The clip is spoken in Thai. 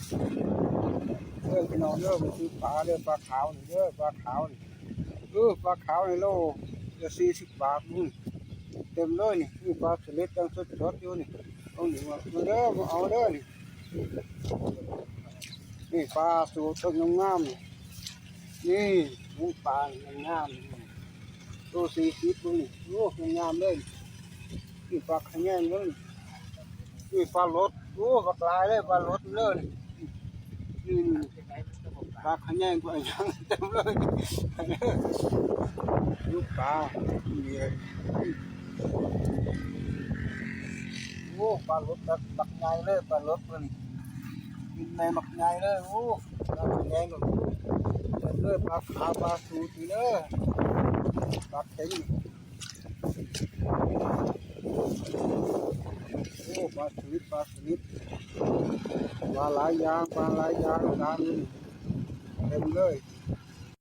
พี่น้องเด้อมันคือปลาเด้อปลาขาวนี่เด้อปลาขาวนี่ปลาขาวในโลจะ40 บาทนี่เต็มเลยนี่ปลาสลิดยังสดๆอยู่นี่เอาหนิมาเด้อเอาเด้อนี่ปลาสูตรงามนี่นี่ปลางามตัว40ตัวนี่โอ้งามเลยนี่ปลาขยงเลยนี่ปลารสโอ้ปลาลายเลยปลารสเลยนี่ปลาขยงตัวยังเต็มเลยลูกปลาเนี่ยโอ้ปลารสบักใหญ่เลยปลารสมันกินในบักใหญ่เลยโอ้ปลาขยงเลยปลาขาวปลาสูตรเลยปลาเข็งโอ้ปลาสลิดปลาหลายอย่างตามนี้เต็มเลย